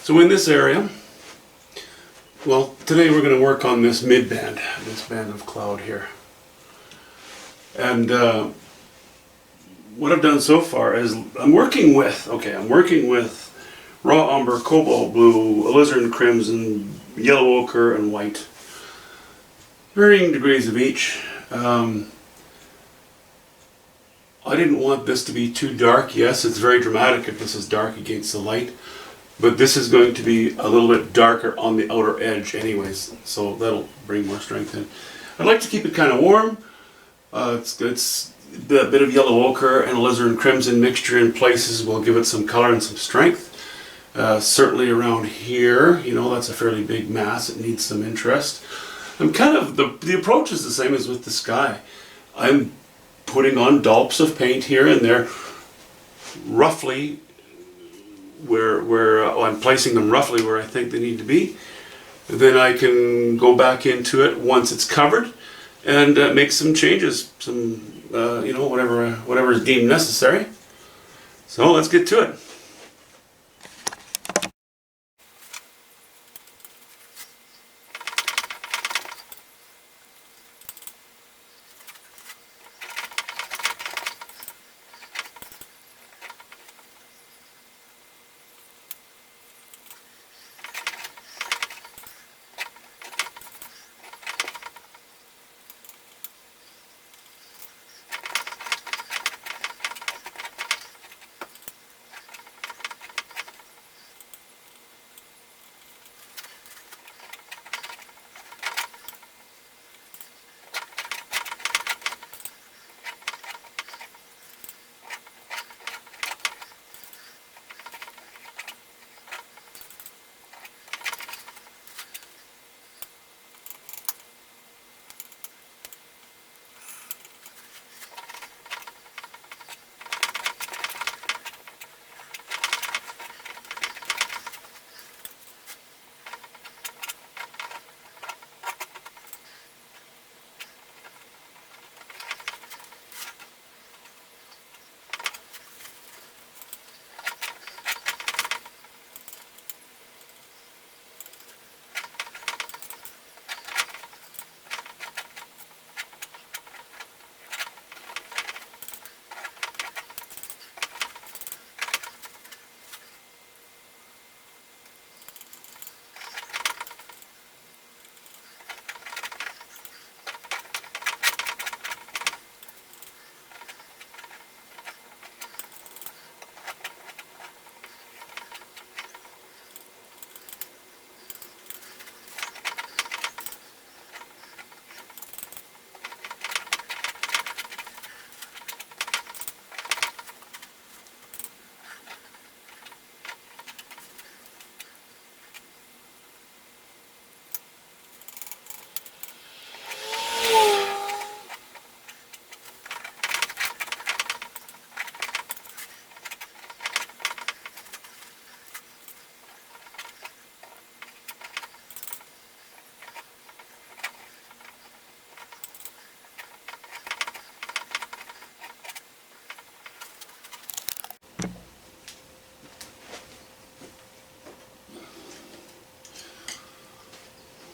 So in this area, well, today we're going to work on this mid-band, this band of cloud here. And what I've done so far is I'm working with raw umber, cobalt blue, alizarin crimson, yellow ochre, and white. Varying degrees of each. I didn't want this to be too dark. Yes, it's very dramatic if this is dark against the light, but this is going to be a little bit darker on the outer edge anyways, so that'll bring more strength in. I'd like to keep it kind of warm. It's a bit of yellow ochre and alizarin crimson mixture in places will give it some color and some strength. Certainly around here, you know, that's a fairly big mass. It needs some interest. I'm kind of, the approach is the same as with the sky. I'm putting on dollops of paint here and there, roughly where I'm placing them roughly where I think they need to be. Then I can go back into it once it's covered and make some changes, some you know, whatever is deemed necessary. So let's get to it.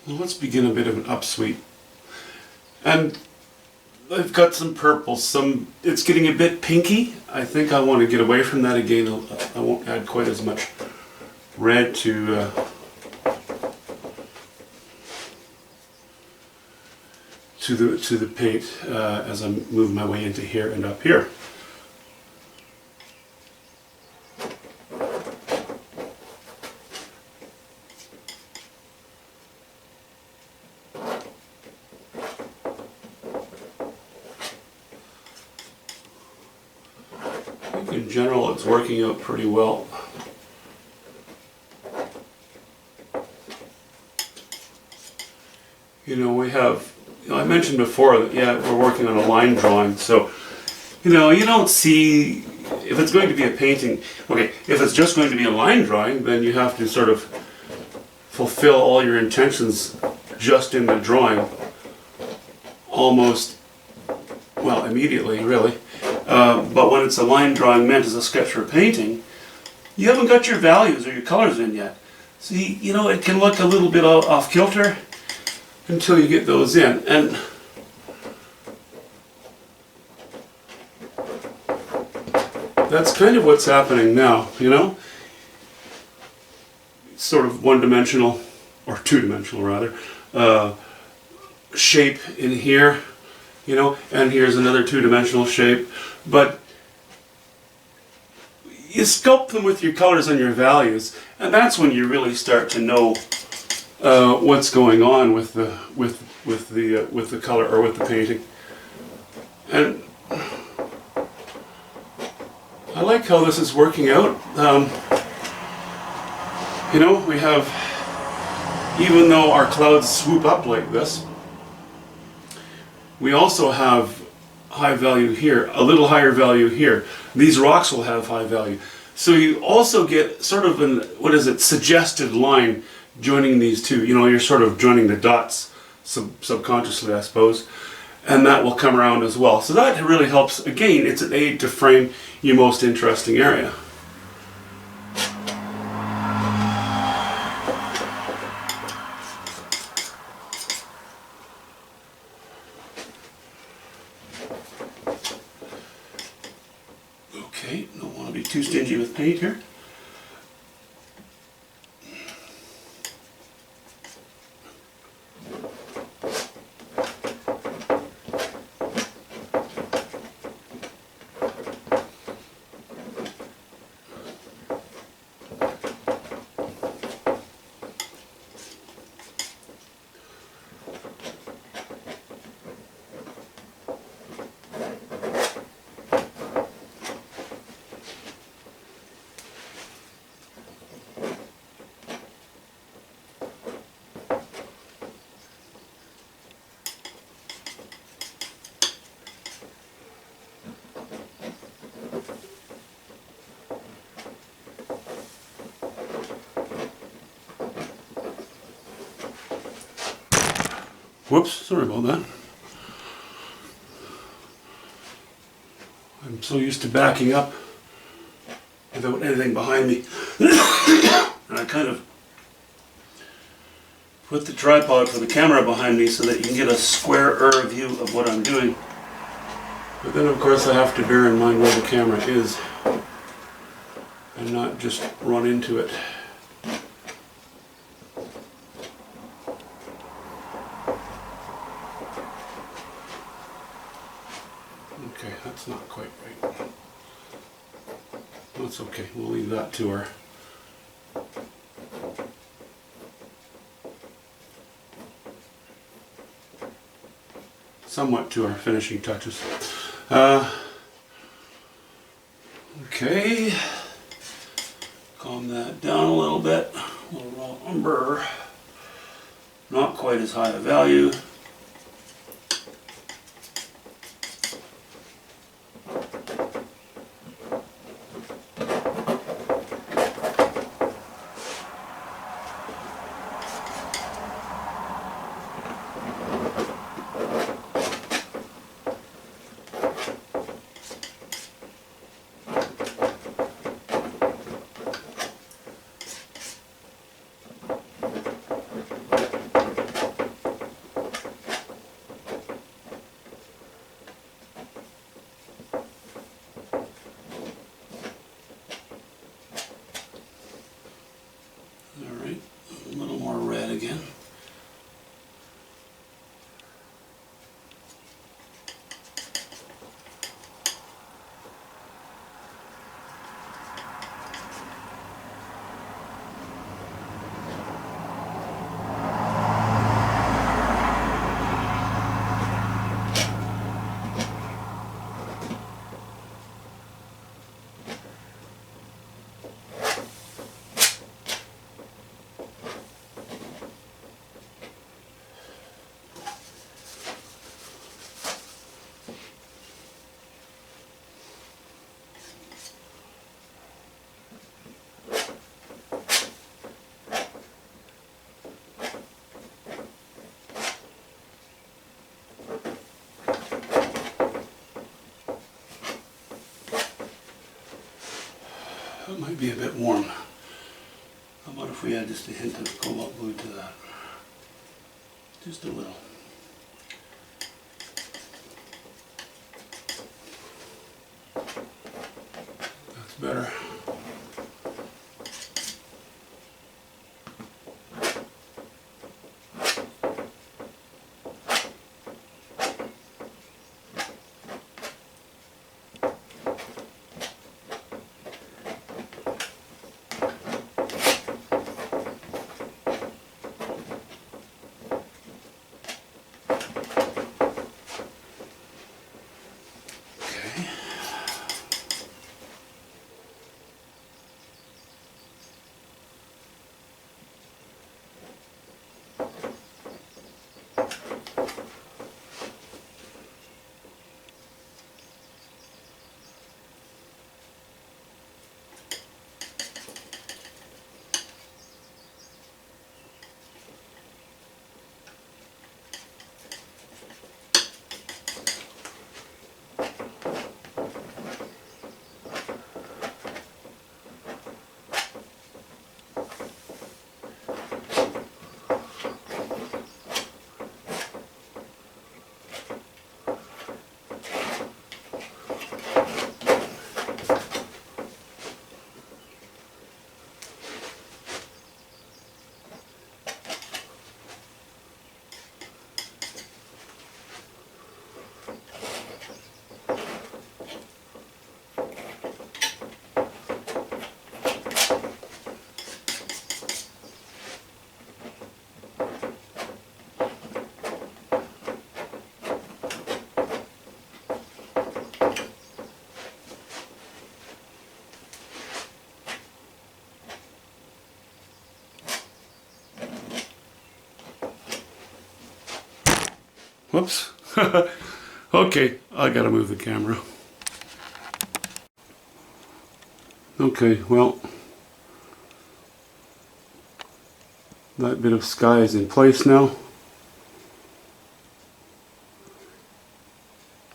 Well, let's begin a bit of an upsweep. And I've got some purple, it's getting a bit pinky. I think I want to get away from that again. I won't add quite as much red to the paint as I move my way into here and up here. In general, it's working out pretty well. You know, we have, I mentioned before that, yeah, we're working on a line drawing, so, you know, you don't see, if it's going to be a painting, okay, if it's just going to be a line drawing, then you have to sort of fulfill all your intentions just in the drawing, almost, well, immediately, really. But when it's a line drawing meant as a sketch for painting, you haven't got your values or your colors in yet. See, you know, it can look a little bit off kilter until you get those in. And that's kind of what's happening now, you know? It's sort of one-dimensional, or two-dimensional rather, shape in here, you know, and here's another two-dimensional shape. But you sculpt them with your colors and your values, and that's when you really start to know what's going on with the color or with the painting. And I like how this is working out. You know, we have, even though our clouds swoop up like this, we also have high value here, a little higher value here. These rocks will have high value. So you also get sort of an, what is it, suggested line joining these two. You know, you're sort of joining the dots subconsciously, I suppose. And that will come around as well. So that really helps. Again, it's an aid to frame your most interesting area. Okay, don't want to be too stingy with paint here. Whoops, sorry about that. I'm so used to backing up without anything behind me. And I kind of put the tripod for the camera behind me so that you can get a squarer view of what I'm doing. But then of course I have to bear in mind where the camera is and not just run into it. Okay, that's not quite right. That's okay, we'll leave that to her. Somewhat to our finishing touches. Okay, calm that down a little bit. A little raw umber, not quite as high a value. Alright, a little more red again. That might be a bit warm. How about if we add just a hint of cobalt blue to that? Just a little. That's better. Whoops. Okay, I gotta move the camera. Okay, well, that bit of sky is in place now.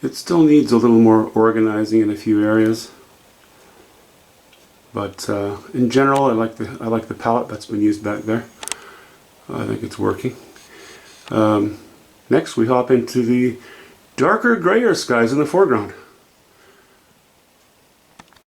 It still needs a little more organizing in a few areas, but in general, I like the palette that's been used back there. I think it's working. Next, we hop into the darker, grayer skies in the foreground.